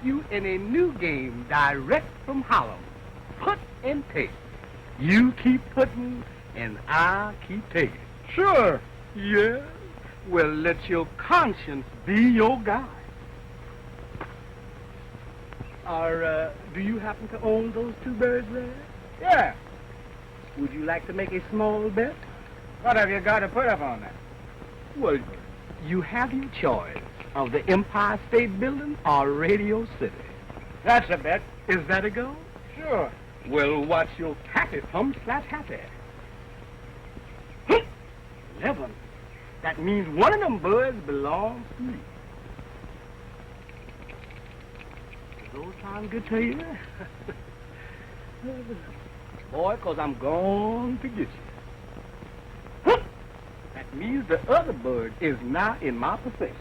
You in a new game direct from Harlem. Put and take. You keep putting and I keep taking. Sure. Yeah? Well, let your conscience be your guide. Do you happen to own those two birds there? Yeah. Would you like to make a small bet? What have you got to put up on that? Well, you have your choice of the Empire State Building or Radio City. That's a bet. Is that a go? Sure. Well, what's your taffy pumps that happy? 11. That means one of them birds belongs to me. Does those sound good to you? Boy, 'cause I'm going to get you. That means the other bird is now in my possession.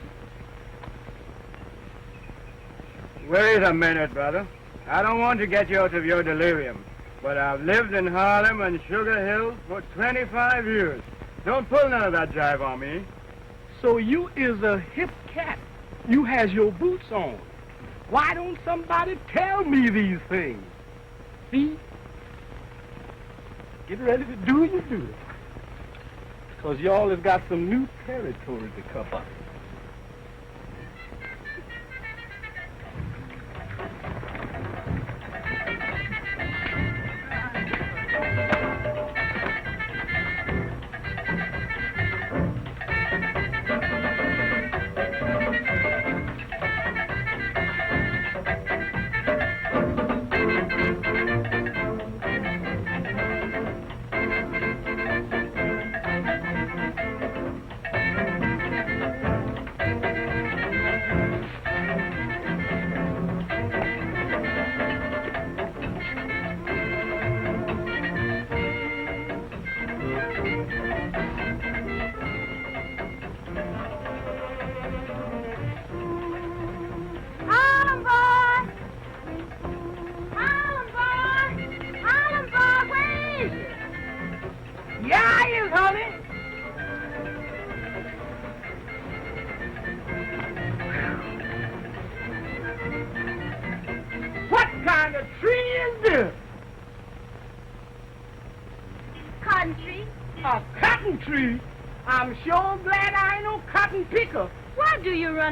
Wait a minute, brother. I don't want to get you out of your delirium, but I've lived in Harlem and Sugar Hill for 25 years. Don't pull none of that jive on me. So you is a hip cat. You has your boots on. Why don't somebody tell me these things? See? Get ready to do your duty. 'Cause y'all has got some new territory to cover.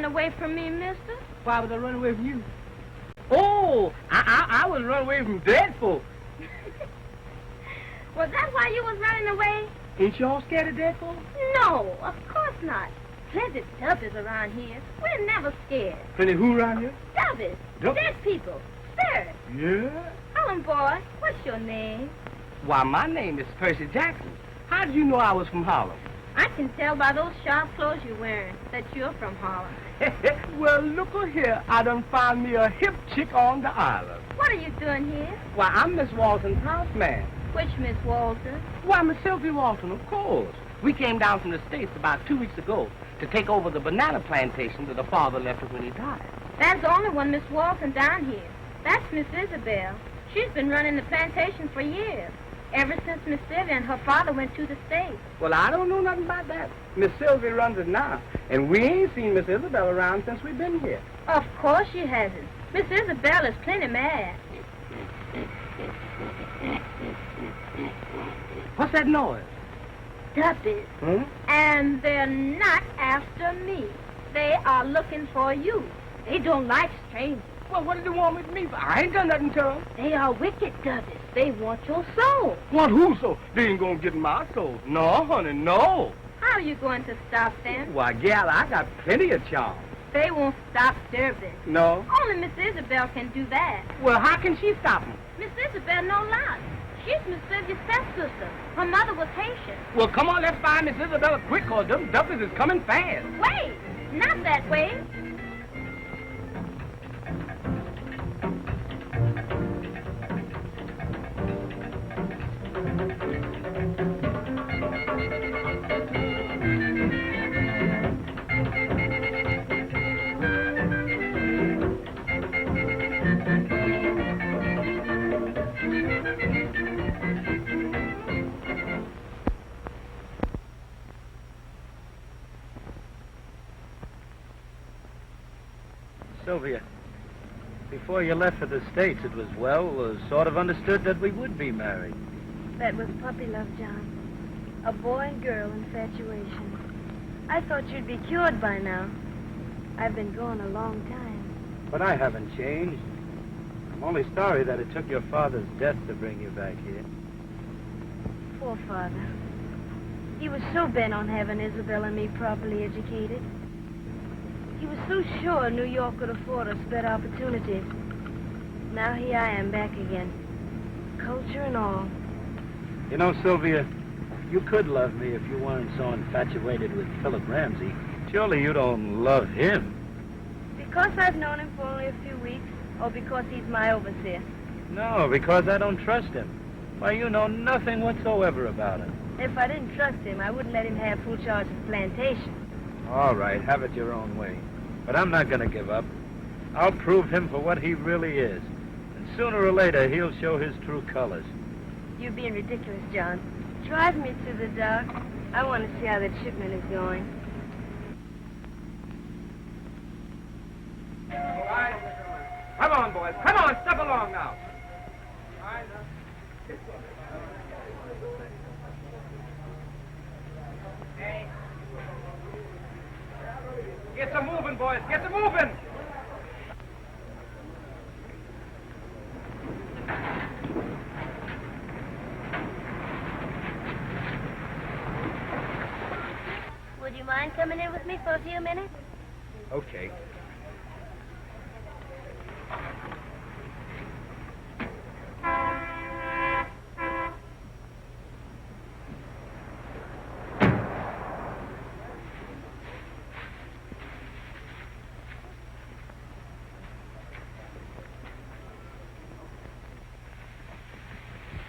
Away from me, mister? Why would I run away from you? Oh, I was running away from dead folk. Was that why you was running away? Ain't y'all scared of dead folk? No, of course not. Plenty dubbies around here. We're never scared. Plenty who around here? Dubbies. Dead people. Spirits. Yeah? Harlem boy, what's your name? Why, my name is Percy Jackson. How did you know I was from Harlem? I can tell by those sharp clothes you're wearing that you're from Harlem. Well, look here. I done found me a hip chick on the island. What are you doing here? Why, I'm Miss Walton's houseman. Which Miss Walton? Why, Miss Sylvia Walton, of course. We came down from the States about 2 weeks ago to take over the banana plantation that the father left us when he died. There's only one Miss Walton down here. That's Miss Isabel. She's been running the plantation for years. Ever since Miss Sylvia and her father went to the States. Well, I don't know nothing about that. Miss Sylvia runs it now. And we ain't seen Miss Isabel around since we've been here. Of course she hasn't. Miss Isabel is plenty mad. What's that noise? Duppies. Hmm? And they're not after me. They are looking for you. They don't like strangers. Well, what do they want with me for? I ain't done nothing to them. They are wicked duppies. They want your soul. Want who so? They ain't gonna get my soul. No, honey, no. How are you going to stop them? Why, gal, I got plenty of charm. They won't stop serving. No? Only Miss Isabel can do that. Well, how can she stop them? Miss Isabel no lot. She's Miss Sylvia's stepsister. Her mother was Haitian. Well, come on, let's find Miss Isabella quick, cause them duppies is coming fast. Wait! Not that way. Sylvia, before you left for the States, it was, sort of understood that we would be married. That was puppy love, John. A boy and girl infatuation. I thought you'd be cured by now. I've been gone a long time. But I haven't changed. I'm only sorry that it took your father's death to bring you back here. Poor father. He was so bent on having Isabel and me properly educated. He was so sure New York could afford us better opportunities. Now here I am back again. Culture and all. You know, Sylvia, you could love me if you weren't so infatuated with Philip Ramsey. Surely you don't love him. Because I've known him for only a few weeks, or because he's my overseer? No, because I don't trust him. Why, you know nothing whatsoever about him. If I didn't trust him, I wouldn't let him have full charge of the plantation. All right, have it your own way. But I'm not going to give up. I'll prove him for what he really is. And sooner or later, he'll show his true colors. You're being ridiculous, John. Drive me to the dock. I want to see how that shipment is going. All right. Come on, boys. Come on, step along now. Get to moving, boys. Get to moving. Would you mind coming in with me for a few minutes? Okay.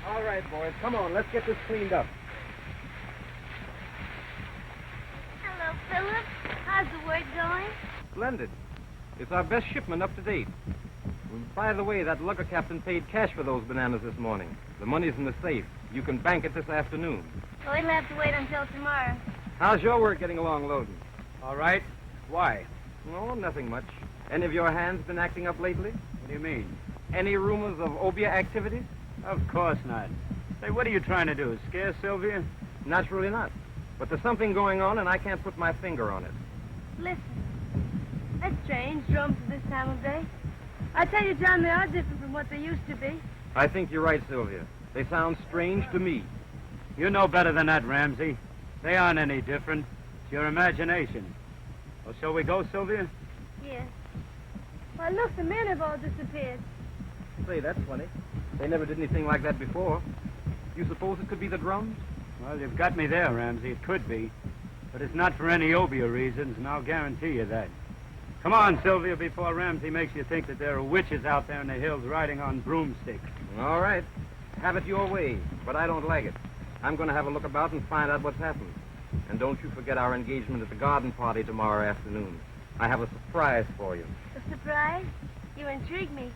All right, boys. Come on. Let's get this cleaned up. Hello, Philip. How's the work going? Splendid. It's our best shipment up to date. By the way, that lugger captain paid cash for those bananas this morning. The money's in the safe. You can bank it this afternoon. Well, it'll have to wait until tomorrow. How's your work getting along loading? All right. Why? No, nothing much. Any of your hands been acting up lately? What do you mean? Any rumors of Obeah activities? Of course not. Say, what are you trying to do? Scare Sylvia? Naturally not. But there's something going on, and I can't put my finger on it. Listen. That's strange, drums at this time of day. I tell you, John, they are different from what they used to be. I think you're right, Sylvia. They sound strange to me. You know better than that, Ramsey. They aren't any different. It's your imagination. Well, shall we go, Sylvia? Yes. Why, look, the men have all disappeared. Say, that's funny. They never did anything like that before. You suppose it could be the drums? Well, you've got me there, Ramsey. It could be. But it's not for any Obeah reasons, and I'll guarantee you that. Come on, Sylvia, before Ramsey makes you think that there are witches out there in the hills riding on broomsticks. All right. Have it your way, but I don't like it. I'm going to have a look about and find out what's happened. And don't you forget our engagement at the garden party tomorrow afternoon. I have a surprise for you. A surprise? You intrigue me.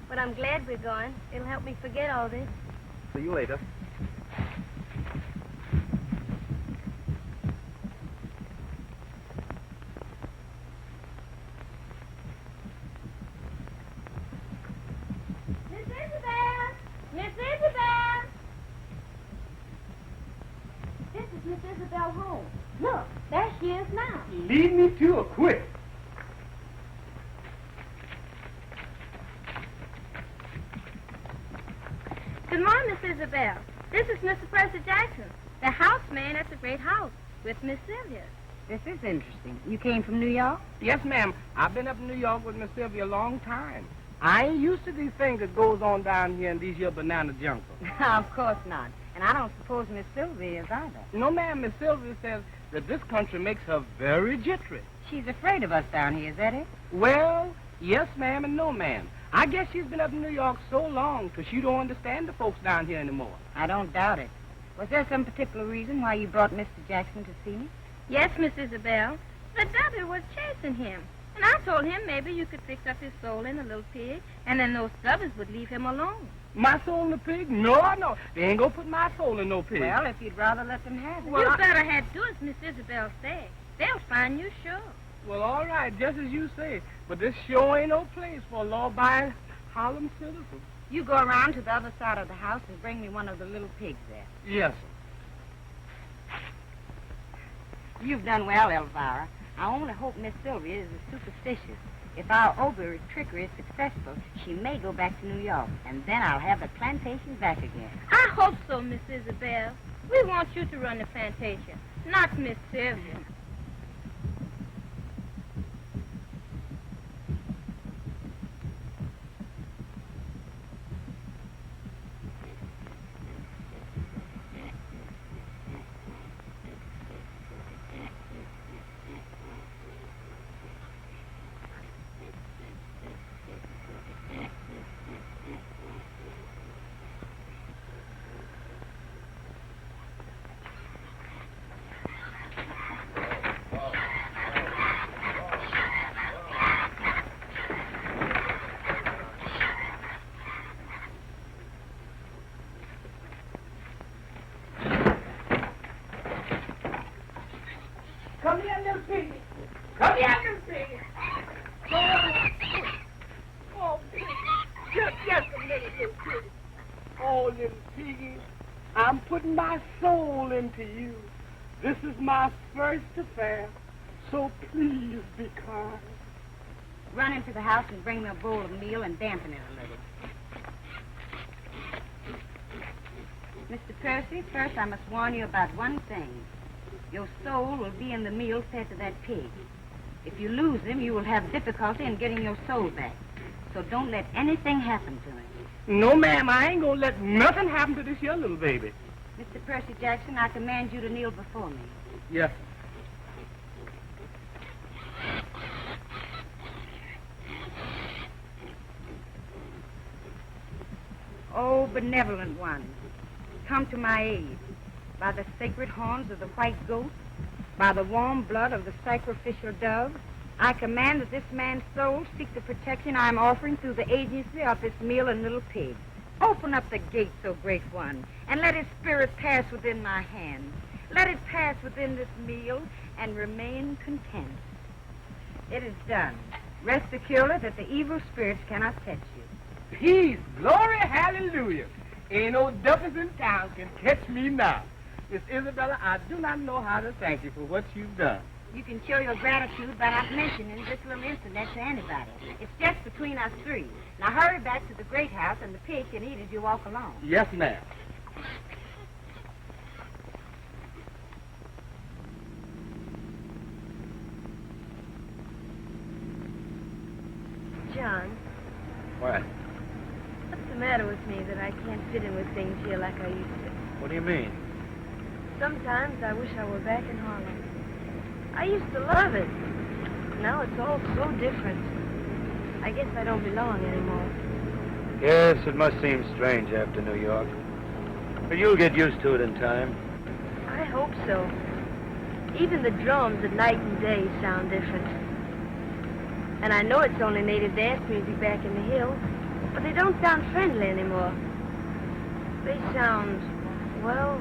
But I'm glad we're going. It'll help me forget all this. See you later. beat me to a quick. Good morning, Miss Isabel. This is Mr. Percy Jackson, the houseman at the great house with Miss Sylvia. This is interesting. You came from New York? Yes, ma'am. I've been up in New York with Miss Sylvia a long time. I ain't used to these things that goes on down here in these here banana jungles. Of course not. And I don't suppose Miss Sylvia is either. No, ma'am. Miss Sylvia says that this country makes her very jittery. She's afraid of us down here, is that it? Well, yes, ma'am, and no, ma'am. I guess she's been up in New York so long because she don't understand the folks down here anymore. I don't doubt it. Was there some particular reason why you brought Mr. Jackson to see me? Yes, Miss Isabel. The devil was chasing him. And I told him maybe you could fix up his soul in a little pig, and then those stubbers would leave him alone. My soul in a pig? No, no. They ain't gonna put my soul in no pig. Well, if you'd rather let them have it. Well, you better have to do as Miss Isabel said. They'll find you sure. Well, all right, just as you say. But this sure ain't no place for a law-abiding Harlem citizen. You go around to the other side of the house and bring me one of the little pigs there. Yes, sir. You've done well, Elvira. I only hope Miss Sylvia is superstitious. If our Obeah trickery is successful, she may go back to New York, and then I'll have the plantation back again. I hope so, Miss Isabel. We want you to run the plantation, not Miss Sylvia. Come here, little piggy. Come here, little piggy. Oh, piggy. Just a minute, little piggy. Oh, little piggy, I'm putting my soul into you. This is my first affair, so please be kind. Run into the house and bring me a bowl of meal and dampen it a little. Mr. Percy, first I must warn you about one thing. Your soul will be in the meal fed to that pig. If you lose him, you will have difficulty in getting your soul back. So don't let anything happen to him. No, ma'am, I ain't gonna let nothing happen to this here little baby. Mr. Percy Jackson, I command you to kneel before me. Yes, Oh, benevolent one, come to my aid. By the sacred horns of the white goat, by the warm blood of the sacrificial dove, I command that this man's soul seek the protection I am offering through the agency of this meal and little pig. Open up the gate, so great one, and let his spirit pass within my hands. Let it pass within this meal and remain content. It is done. Rest securely that the evil spirits cannot touch you. peace, glory, hallelujah. Ain't no devils in town can catch me now. Miss Isabella, I do not know how to thank you for what you've done. You can show your gratitude by not mentioning this little incident to anybody. It's just between us three. Now hurry back to the great house, and the pig can eat as you walk along. Yes, ma'am. John, What? what's the matter with me that I can't fit in with things here like I used to? What do you mean? Sometimes I wish I were back in Harlem. I used to love it. Now it's all so different. I guess I don't belong anymore. Yes, it must seem strange after New York. But you'll get used to it in time. I hope so. Even the drums at night and day sound different. And I know it's only native dance music back in the hills, but they don't sound friendly anymore. They sound, well,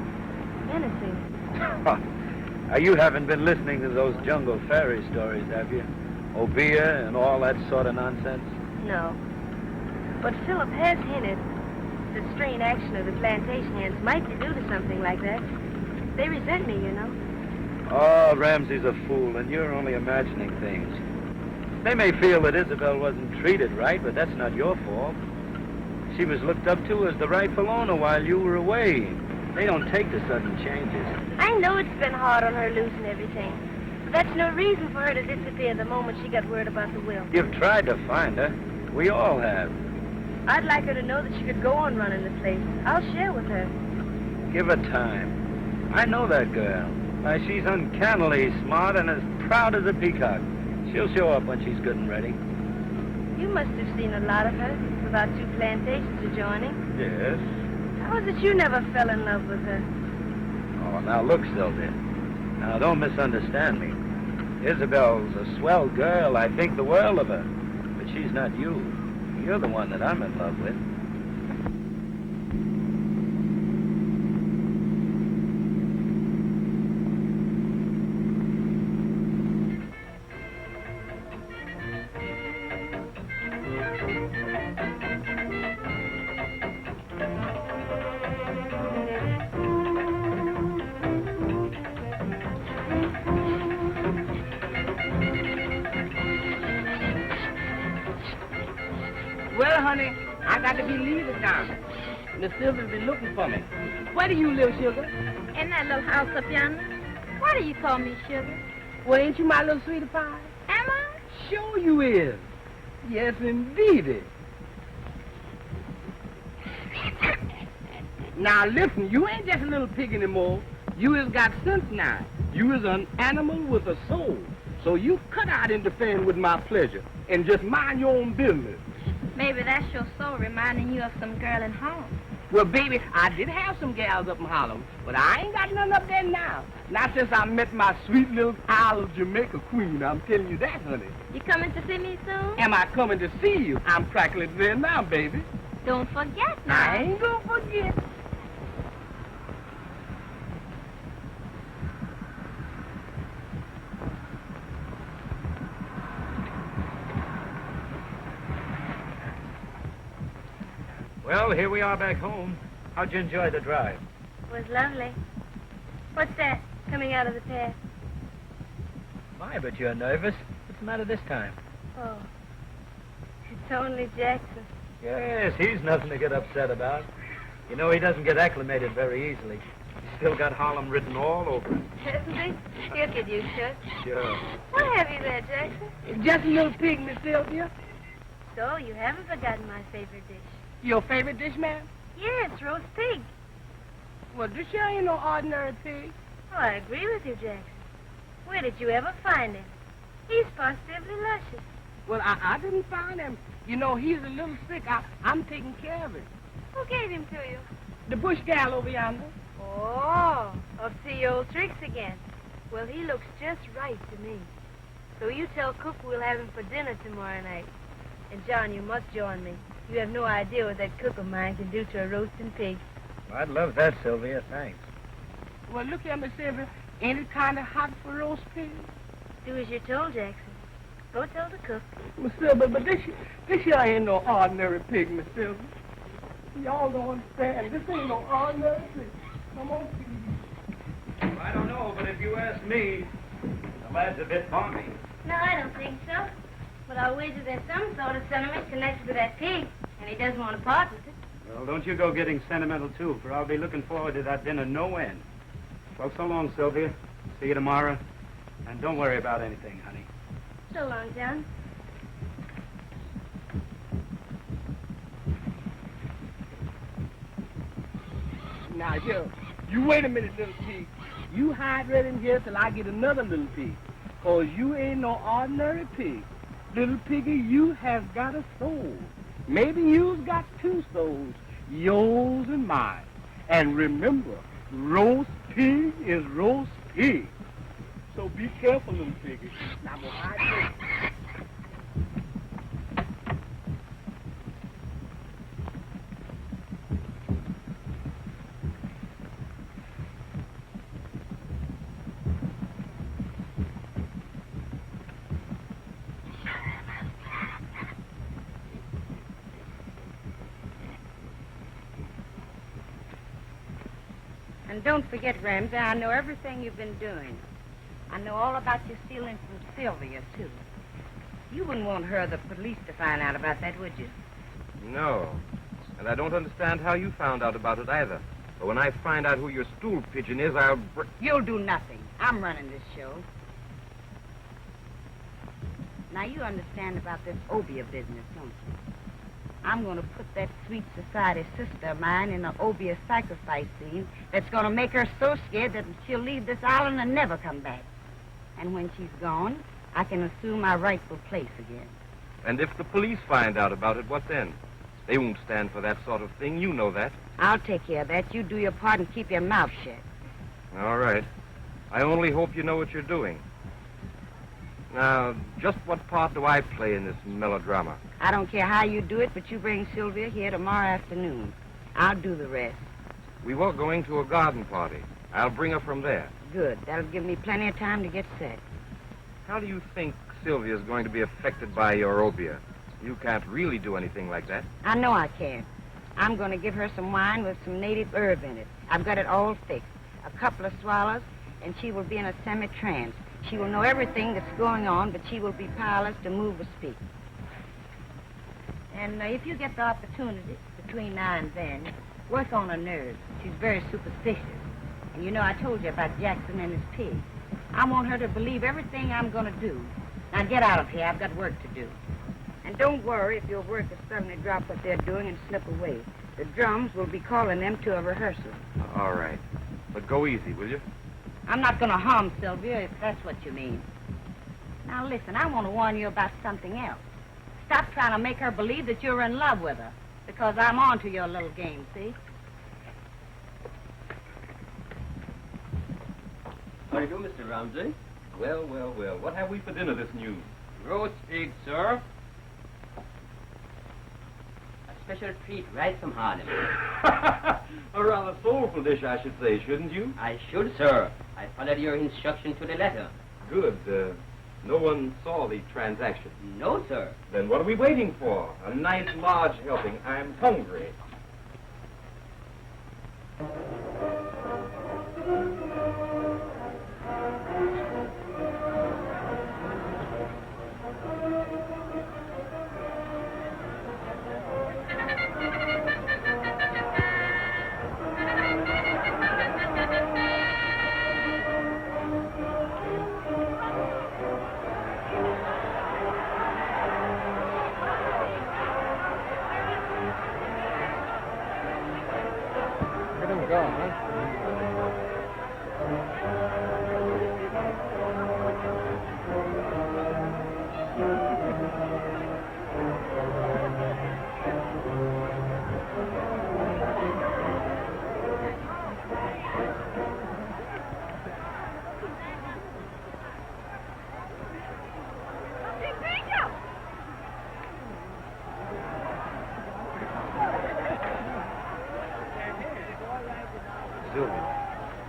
menacing. Now, you haven't been listening to those jungle fairy stories, have you? Obeah and all that sort of nonsense? No. But Philip has hinted that strange action of the plantation hands might be due to something like that. They resent me, you know. Oh, Ramsey's a fool, and you're only imagining things. They may feel that Isabel wasn't treated right, but that's not your fault. She was looked up to as the rightful owner while you were away. They don't take the sudden changes. I know it's been hard on her losing everything. But that's no reason for her to disappear the moment she got word about the will. You've tried to find her. We all have. I'd like her to know that she could go on running the place. I'll share with her. Give her time. I know that girl. Why, she's uncannily smart and as proud as a peacock. She'll show up when she's good and ready. You must have seen a lot of her without 2 plantations adjoining. Yes. How is it you never fell in love with her? Oh, now look, Sylvia. Now, don't misunderstand me. Isabel's a swell girl. I think the world of her. But she's not you. You're the one that I'm in love with. Well, honey, I got to be leaving now. Miss Sylvia'll be looking for me. Where do you live, Sugar? In that little house up yonder. Why do you call me Sugar? Well, ain't you my little sweetie pie? Am I? Sure you is. Yes, indeedy. Now, listen, you ain't just a little pig anymore. You has got sense now. You is an animal with a soul. So you cut out interfering with my pleasure and just mind your own business. Maybe that's your soul reminding you of some girl in Harlem. Well, baby, I did have some gals up in Harlem, but I ain't got none up there now. Not since I met my sweet little Isle of Jamaica queen. I'm telling you that, honey. You coming to see me soon? Am I coming to see you? I'm practically there now, baby. Don't forget now. I ain't gonna forget. Well, here we are back home. How'd you enjoy the drive? It was lovely. What's that coming out of the path? My, but you're nervous. What's the matter this time? Oh, it's only Jackson. Yes, he's nothing to get upset about. You know, he doesn't get acclimated very easily. He's still got Harlem written all over him. Hasn't he? He'll get used to it. Sure. What have you there, Jackson? Just a little pig, Miss Sylvia. So, you haven't forgotten my favorite dish. Your favorite dish, ma'am? Yes, roast pig. Well, this here ain't no ordinary pig. Oh, I agree with you, Jackson. Where did you ever find him? He's positively luscious. Well, I didn't find him. You know, he's a little sick. I'm taking care of him. Who gave him to you? The bush gal over yonder. Oh, up to your old tricks again. Well, he looks just right to me. So you tell Cook we'll have him for dinner tomorrow night. And, John, you must join me. You have no idea what that cook of mine can do to a roasting pig. I'd love that, Sylvia. Thanks. Well, look here, Miss Sylvia. Ain't it kind of hot for roast pig? Do as you're told, Jackson. Go tell the cook. Miss Sylvia, but this here ain't no ordinary pig, Miss Sylvia. Y'all don't understand. This ain't no ordinary pig. Come on, please. Well, I don't know, but if you ask me, the lad's a bit balmy. No, I don't think so. But I'll wager there's some sort of sentiment connected to that pig, and he doesn't want to part with it. Well, don't you go getting sentimental, too, for I'll be looking forward to that dinner no end. Well, so long, Sylvia. See you tomorrow. And don't worry about anything, honey. So long, John. Now, here, you wait a minute, little pig. You hide right in here till I get another little pig. 'Cause you ain't no ordinary pig. Little piggy, you have got a soul. Maybe you've got 2 souls, yours and mine. And remember, roast pig is roast pig. So be careful, little piggy. Now, I'm gonna hide you. And don't forget, Ramsey, I know everything you've been doing. I know all about your stealing from Sylvia, too. You wouldn't want her or the police to find out about that, would you? No. And I don't understand how you found out about it either. But when I find out who your stool pigeon is, I'll... You'll do nothing. I'm running this show. Now, you understand about this Obeah business, don't you? I'm going to put that sweet society sister of mine in an Obeah sacrifice scene that's going to make her so scared that she'll leave this island and never come back. And when she's gone, I can assume my rightful place again. And if the police find out about it, what then? They won't stand for that sort of thing. You know that. I'll take care of that. You do your part and keep your mouth shut. All right. I only hope you know what you're doing. Now, just what part do I play in this melodrama? I don't care how you do it, but you bring Sylvia here tomorrow afternoon. I'll do the rest. We were going to a garden party. I'll bring her from there. Good. That'll give me plenty of time to get set. How do you think Sylvia's going to be affected by your Obeah? You can't really do anything like that. I know I can. I'm going to give her some wine with some native herb in it. I've got it all fixed. A couple of swallows, and she will be in a semi-trance. She will know everything that's going on, but she will be powerless to move or speak. And if you get the opportunity between now and then, work on her nerves. She's very superstitious. And you know I told you about Jackson and his pig. I want her to believe everything I'm going to do. Now get out of here. I've got work to do. And don't worry if your workers suddenly drop what they're doing and slip away. The drums will be calling them to a rehearsal. All right. But go easy, will you? I'm not going to harm Sylvia, if that's what you mean. Now, listen, I want to warn you about something else. Stop trying to make her believe that you're in love with her, because I'm on to your little game, see? How do you do, Mr. Ramsey? Well, well, well. What have we for dinner this noon? Roast pig, sir. A special treat right from Harlem. A rather soulful dish, I should say, shouldn't you? I should, sir. I followed your instruction to the letter. Good. No one saw the transaction. No, sir. Then what are we waiting for? A nice large helping. I'm hungry.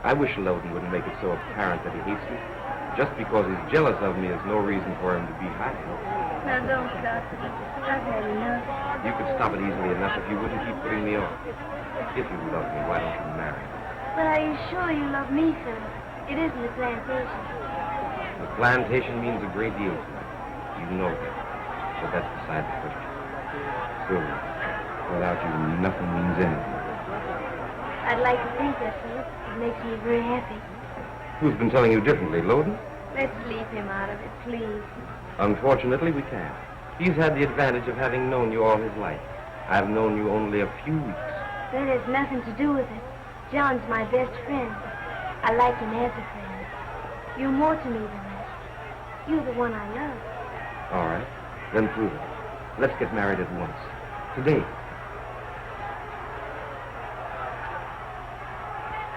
I wish Loudon wouldn't make it so apparent that he hates me. Just because he's jealous of me is no reason for him to be hiding. Now, don't stop it. I've had enough. You could stop it easily enough if you wouldn't keep putting me off. If you love me, why don't you marry me? But are you sure you love me, sir? It isn't the plantation. The plantation means a great deal to me. You know that. But that's beside the question. Sylvia, without you, nothing means anything. I'd like to think that, sir. It makes me very happy. Who's been telling you differently, Loudon? Let's leave him out of it, please. Unfortunately, we can't. He's had the advantage of having known you all his life. I've known you only a few weeks. That has nothing to do with it. John's my best friend. I like him as a friend. You're more to me than that. You're the one I love. All right. Then prove it. Let's get married at once. Today.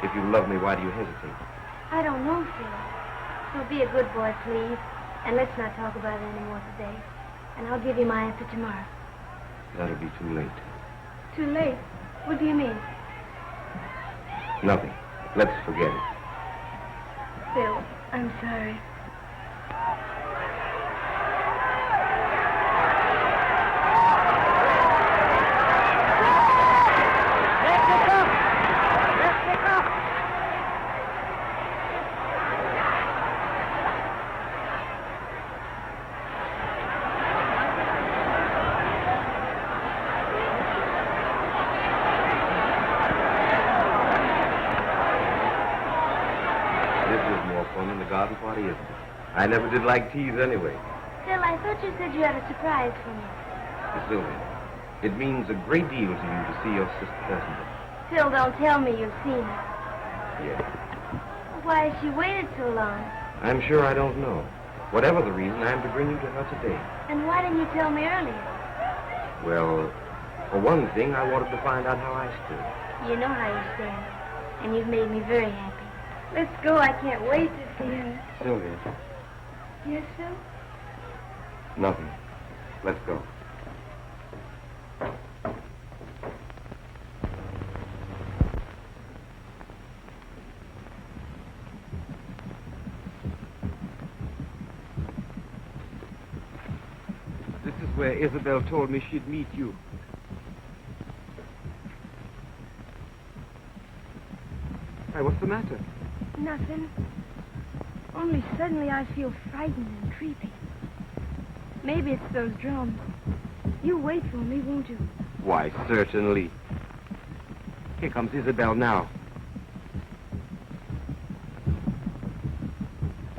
If you love me, why do you hesitate? I don't know, Phil. So be a good boy, please. And let's not talk about it anymore today. And I'll give you my answer tomorrow. That'll be too late. Too late? What do you mean? Nothing. Let's forget it. Phil, I'm sorry. I never did like teas anyway. Phil, I thought you said you had a surprise for me. Sylvia, it means a great deal to you to see your sister, doesn't it? Phil, don't tell me you've seen her. Yes. Why has she waited so long? I'm sure I don't know. Whatever the reason, I'm to bring you to her today. And why didn't you tell me earlier? Well, for one thing, I wanted to find out how I stood. You know how you stand. And you've made me very happy. Let's go. I can't wait to see her. Sylvia. Yes, Phil? Nothing. Let's go. This is where Isabel told me she'd meet you. Hey, what's the matter? Nothing. Only suddenly I feel frightened and creepy. Maybe it's those drums. You wait for me, won't you? Why, certainly. Here comes Isabel now.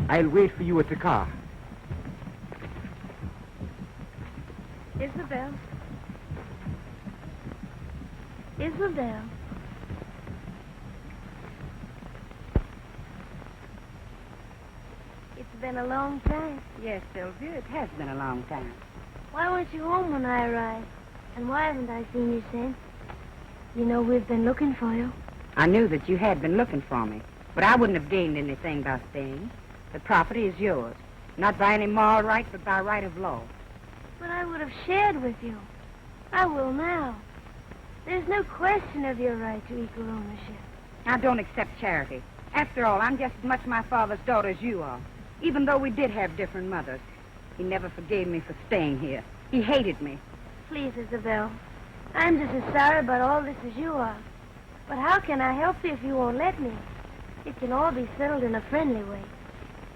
I'll wait for you at the car. Isabel. Isabel. It's been a long time. Yes, Sylvia, it has been a long time. Why weren't you home when I arrived? And why haven't I seen you since? You know, we've been looking for you. I knew that you had been looking for me, but I wouldn't have gained anything by staying. The property is yours, not by any moral right, but by right of law. But I would have shared with you. I will now. There's no question of your right to equal ownership. I don't accept charity. After all, I'm just as much my father's daughter as you are, even though we did have different mothers. He never forgave me for staying here. He hated me. Please, Isabel. I'm just as sorry about all this as you are. But how can I help you if you won't let me? It can all be settled in a friendly way.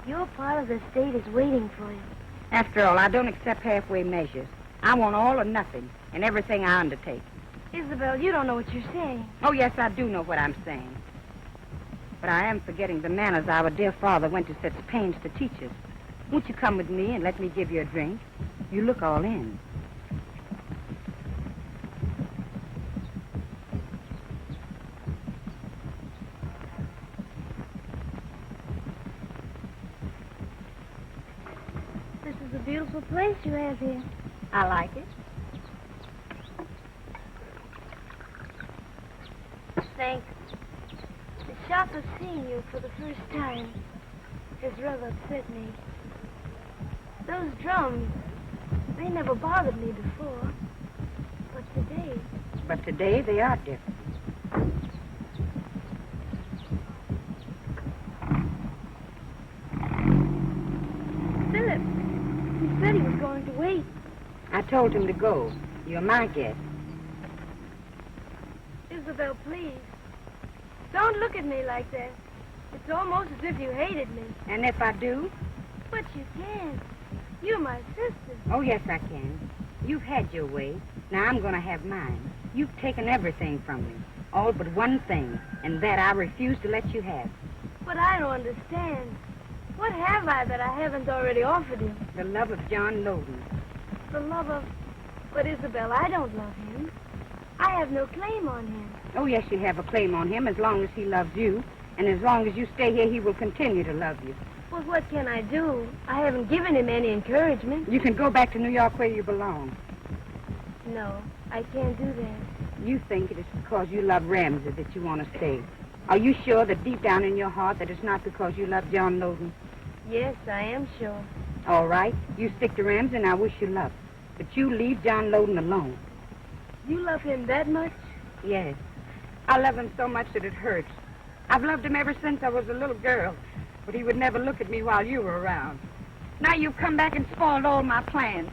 Your part of the estate is waiting for you. After all, I don't accept halfway measures. I want all or nothing in everything I undertake. Isabel, you don't know what you're saying. Oh, yes, I do know what I'm saying. But I am forgetting the manners our dear father went to such pains to teach us. Won't you come with me and let me give you a drink? You look all in. This is a beautiful place you have here. I like it. Thanks. The shock of seeing you for the first time has rather upset me. Those drums, they never bothered me before. But today they are different. Philip, he said he was going to wait. I told him to go. You're my guest. Isabel, please. Don't look at me like that. It's almost as if you hated me. And if I do? But you can't. You're my sister. Oh, yes, I can. You've had your way. Now I'm going to have mine. You've taken everything from me. All but one thing. And that I refuse to let you have. But I don't understand. What have I that I haven't already offered you? The love of John Loden. The love of... But, Isabel, I don't love him. I have no claim on him. Oh, yes, you have a claim on him as long as he loves you. And as long as you stay here, he will continue to love you. Well, what can I do? I haven't given him any encouragement. You can go back to New York where you belong. No, I can't do that. You think it is because you love Ramsey that you want to stay. Are you sure that deep down in your heart that it's not because you love John Loden? Yes, I am sure. All right. You stick to Ramsey and I wish you luck. But you leave John Loden alone. You love him that much? Yes. I love him so much that it hurts. I've loved him ever since I was a little girl. But he would never look at me while you were around. Now you've come back and spoiled all my plans.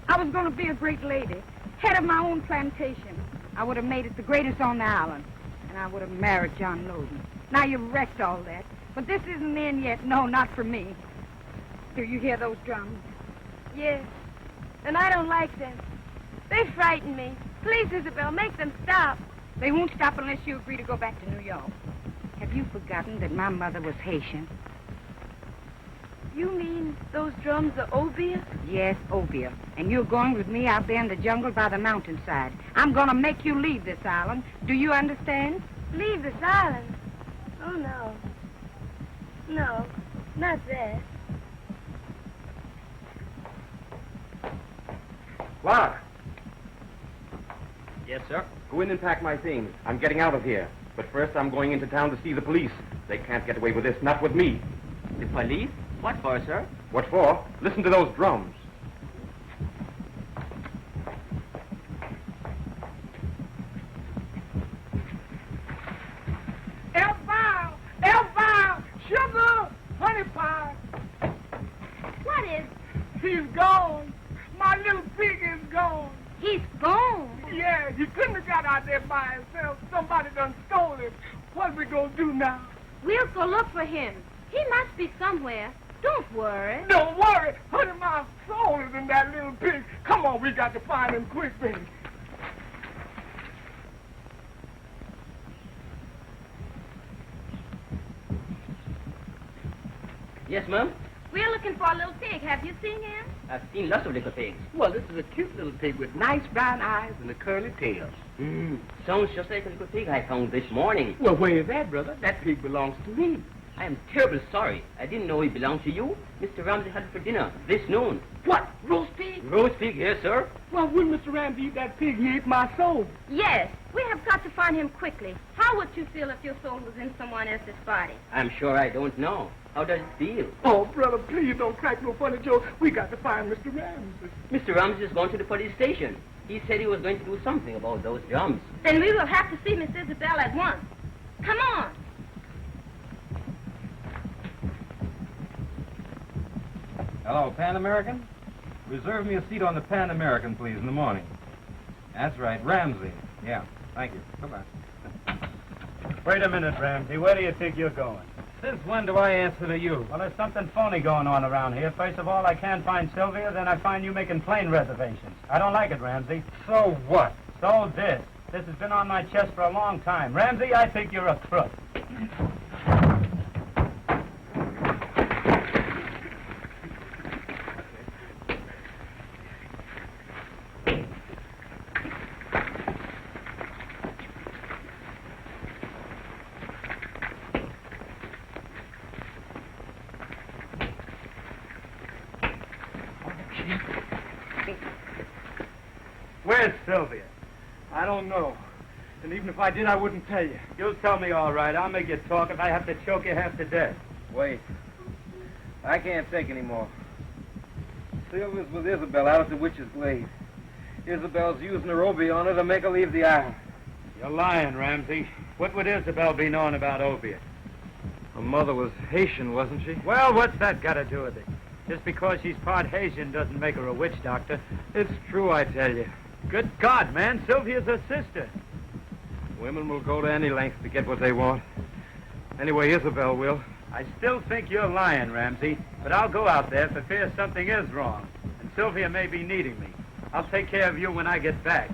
I was going to be a great lady, head of my own plantation. I would have made it the greatest on the island. And I would have married John Loden. Now you've wrecked all that. But this isn't the end yet. No, not for me. Do you hear those drums? Yes. And I don't like them. They frighten me. Please, Isabel, make them stop. They won't stop unless you agree to go back to New York. Have you forgotten that my mother was Haitian? You mean those drums are Obeah? Yes, Obeah. And you're going with me out there in the jungle by the mountainside. I'm going to make you leave this island. Do you understand? Leave this island? Oh, no. No, not that. Clark, Yes, sir. go in and pack my things. I'm getting out of here. But first, I'm going into town to see the police. They can't get away with this, not with me. The police? What for, sir? What for? Listen to those drums. Elbow, sugar, honey pie. What is? He's gone. My little pig is gone. He's gone. Yeah, he couldn't have got out there by himself. Somebody done stole him. What we gonna do now? We'll go look for him. He must be somewhere. Don't worry. Don't worry. Honey, my soul is in that little pig. Come on, we got to find him quick, baby. Yes, ma'am. We're looking for a little pig. Have you seen him? I've seen lots of little pigs. Well, this is a cute little pig with nice brown eyes and a curly tail. Sounds just like a little pig I found this morning. Well, where is that, brother? That pig belongs to me. I am terribly sorry. I didn't know he belonged to you. Mr. Ramsey had it for dinner this noon. What? Roast pig? Roast pig, yes, sir. Well, when Mr. Ramsey eat that pig, he ate my soul. Yes. We have got to find him quickly. How would you feel if your soul was in someone else's body? I'm sure I don't know. How does it feel? Oh, brother, please don't crack no funny jokes. We got to find Mr. Ramsey. Mr. Ramsey is going to the police station. He said he was going to do something about those drums. Then we will have to see Miss Isabel at once. Come on. Hello, Pan American? Reserve me a seat on the Pan American, please, in the morning. That's right, Ramsey. Yeah, thank you. Goodbye. Wait a minute, Ramsey. Where do you think you're going? Since when do I answer to you? Well, there's something phony going on around here. First of all, I can't find Sylvia. Then I find you making plane reservations. I don't like it, Ramsey. So what? So this. This has been on my chest for a long time. Ramsey, I think you're a crook. Where's Sylvia? I don't know. And even if I did, I wouldn't tell you. You'll tell me all right. I'll make you talk if I have to choke you half to death. Wait. I can't take any more. Sylvia's with Isabel out at the Witch's Glade. Isabel's using her Obeah on her to make her leave the island. You're lying, Ramsey. What would Isabel be knowing about Obeah? Her mother was Haitian, wasn't she? Well, what's that got to do with it? Just because she's part Haitian doesn't make her a witch doctor. It's true, I tell you. Good God, man. Sylvia's her sister. Women will go to any length to get what they want. Anyway, Isabel will. I still think you're lying, Ramsey, but I'll go out there for fear something is wrong. And Sylvia may be needing me. I'll take care of you when I get back.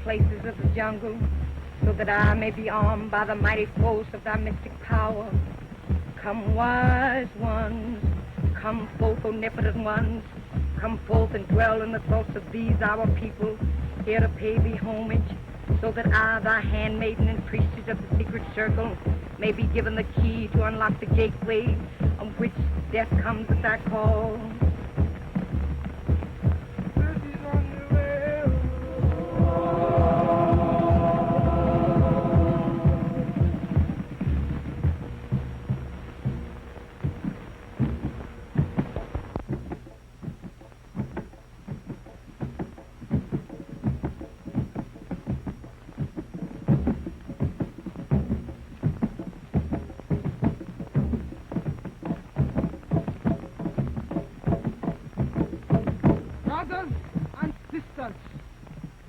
places of the jungle, so that I may be armed by the mighty force of thy mystic power. Come, wise ones, come forth, omnipotent ones, come forth and dwell in the thoughts of these our people, here to pay thee homage, so that I, thy handmaiden and priestess of the secret circle, may be given the key to unlock the gateway on which death comes at thy call.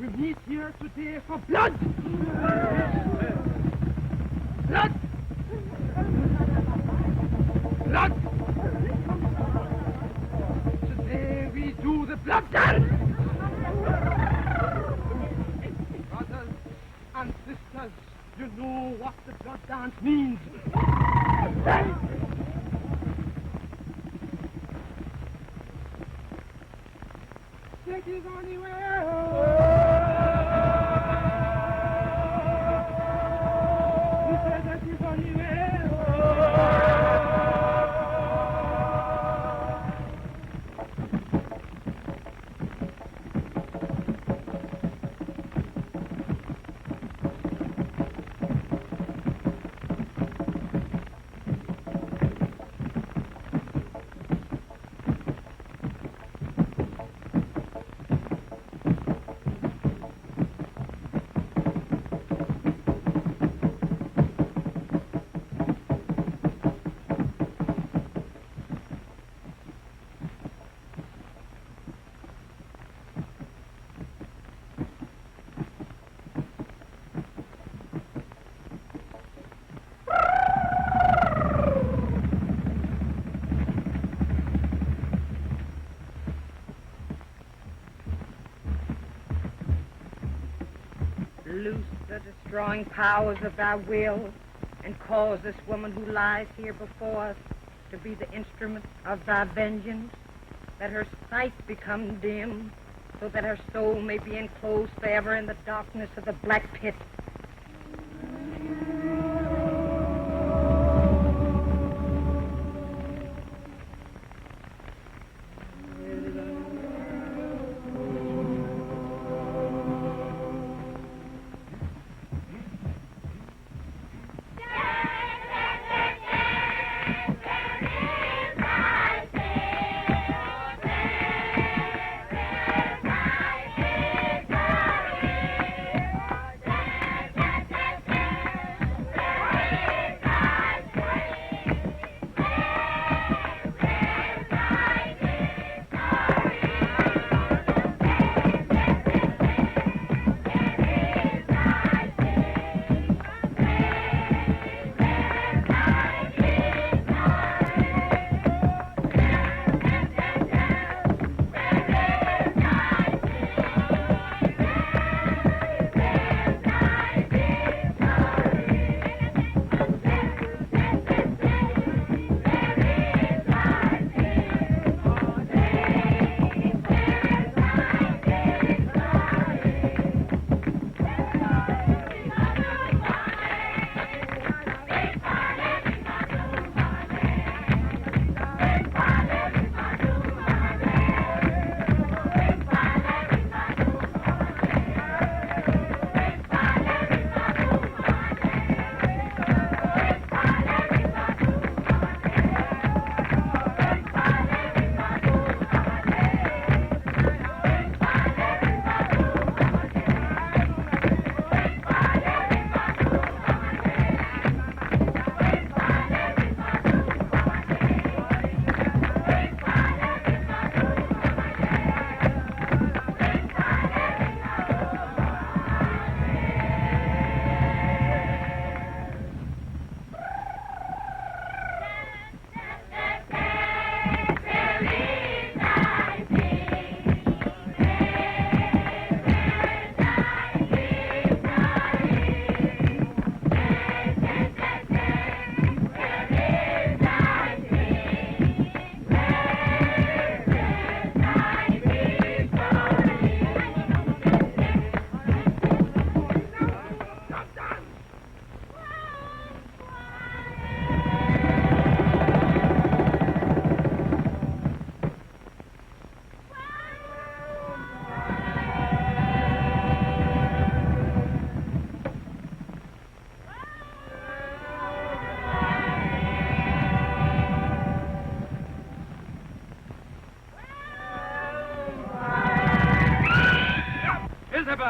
We meet here today for blood! Blood! Blood! Today we do the blood dance! Brothers and sisters, you know what the blood dance means. Take it anywhere. Loose the destroying powers of thy will, and cause this woman who lies here before us to be the instrument of thy vengeance. Let her sight become dim, so that her soul may be enclosed forever in the darkness of the black pit.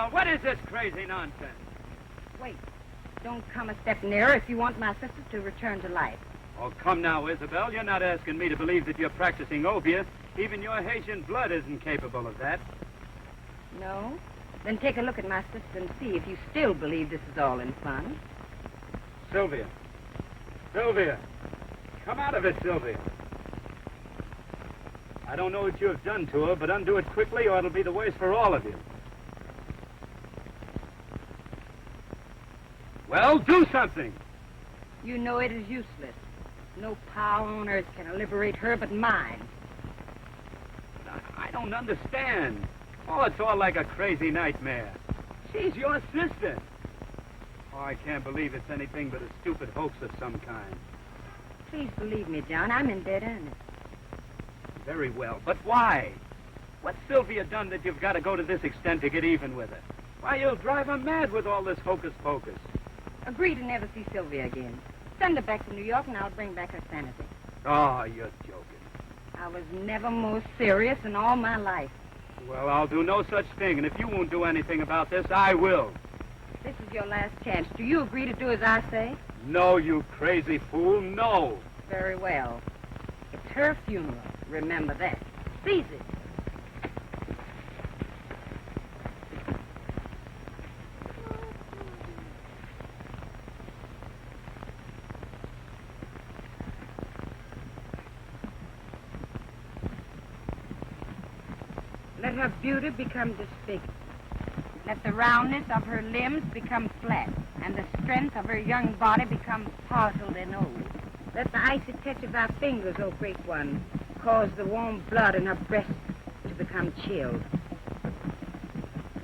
Isabel, what is this crazy nonsense? Wait. Don't come a step nearer if you want my sister to return to life. Oh, come now, Isabel. You're not asking me to believe that you're practicing Obeah. Even your Haitian blood isn't capable of that. No? Then take a look at my sister and see if you still believe this is all in fun. Sylvia. Sylvia. Come out of it, Sylvia. I don't know what you have done to her, but undo it quickly or it'll be the worse for all of you. Well, do something. You know it is useless. No power on earth can liberate her but mine. I don't understand. Oh, it's all like a crazy nightmare. She's your sister. Oh, I can't believe it's anything but a stupid hoax of some kind. Please believe me, John. I'm in dead earnest. Very well, but why? What's Sylvia done that you've got to go to this extent to get even with her? Why, you'll drive her mad with all this hocus pocus. Agree to never see Sylvia again. Send her back to New York and I'll bring back her sanity. Oh, you're joking. I was never more serious in all my life. Well, I'll do no such thing, and if you won't do anything about this, I will. This is your last chance. Do you agree to do as I say? No, you crazy fool, no. Very well. It's her funeral. Remember that. Seize it. Let her beauty become disfigured. Let the roundness of her limbs become flat, and the strength of her young body become parcelled and old. Let the icy touch of our fingers, O great one, cause the warm blood in her breast to become chilled.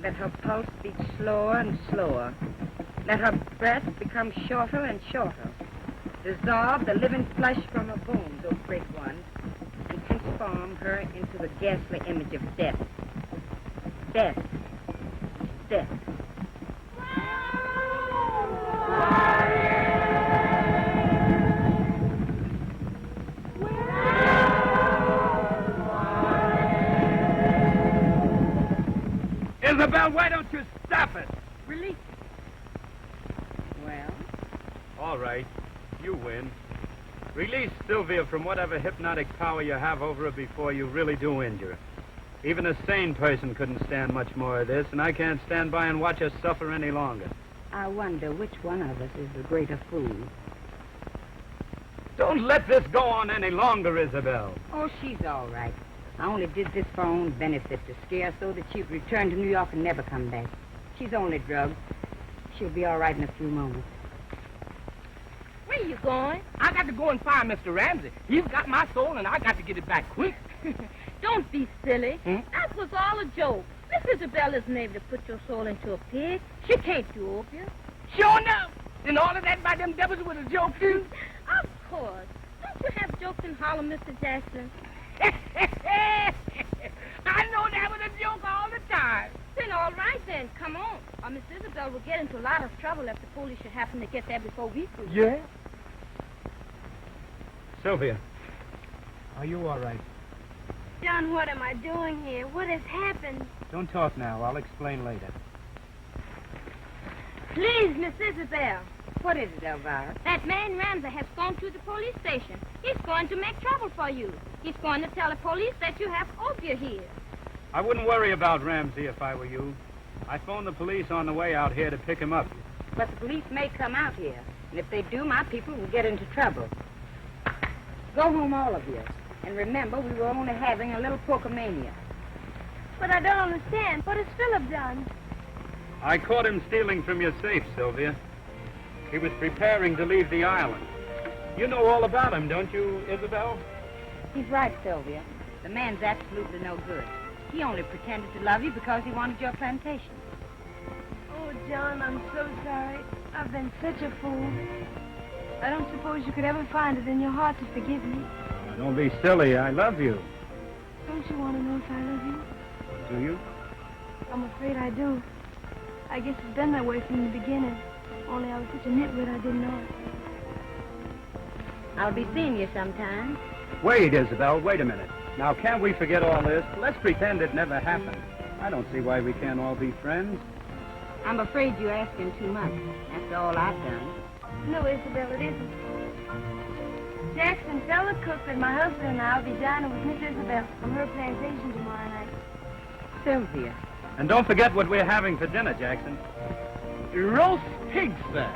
Let her pulse beat slower and slower. Let her breath become shorter and shorter. Dissolve the living flesh from her bones, O great one, and transform her into the ghastly image of death. Death. Death. Isabel, why don't you stop it? Release it. Well? All right. You win. Release Sylvia from whatever hypnotic power you have over her before you really do injure her. Even a sane person couldn't stand much more of this, and I can't stand by and watch her suffer any longer. I wonder which one of us is the greater fool. Don't let this go on any longer, Isabel. Oh, she's all right. I only did this for her own benefit, to scare her so that she'd return to New York and never come back. She's only drugged. She'll be all right in a few moments. Where you going? I got to go and find Mr. Ramsey. He's got my soul, and I got to get it back quick. Don't be silly. That was all a joke. Miss Isabel isn't able to put your soul into a pig. She can't do Obeah. Sure enough. Then all of that by them devils was a joke, too? Of course. Don't you have jokes in Harlem, Mr. Jackson? I know that was a joke all the time. Then all right, then. Come on. Or Miss Isabel will get into a lot of trouble if the police should happen to get there before we do. Yeah? Sylvia, are you all right? John, what am I doing here? What has happened? Don't talk now. I'll explain later. Please, Miss Isabel. What is it, Elvira? That man Ramsey has gone to the police station. He's going to make trouble for you. He's going to tell the police that you have Obeah here. I wouldn't worry about Ramsey if I were you. I phoned the police on the way out here to pick him up. But the police may come out here. And if they do, my people will get into trouble. Go home, all of you. And remember, we were only having a little poker-mania. But I don't understand. What has Philip done? I caught him stealing from your safe, Sylvia. He was preparing to leave the island. You know all about him, don't you, Isabel? He's right, Sylvia. The man's absolutely no good. He only pretended to love you because he wanted your plantation. Oh, John, I'm so sorry. I've been such a fool. I don't suppose you could ever find it in your heart to forgive me. Don't be silly. I love you. Don't you want to know if I love you? Do you? I'm afraid I do. I guess it's been that way from the beginning. Only I was such a nitwit I didn't know it. I'll be seeing you sometime. Wait, Isabel, wait a minute. Now, can't we forget all this? Let's pretend it never happened. I don't see why we can't all be friends. I'm afraid you're asking too much. After all I've done. No, Isabel, it isn't. Jackson, tell the cook that my husband and I will be dining with Miss Isabel from her plantation tomorrow night. Sylvia. And don't forget what we're having for dinner, Jackson. Roast pig, sir.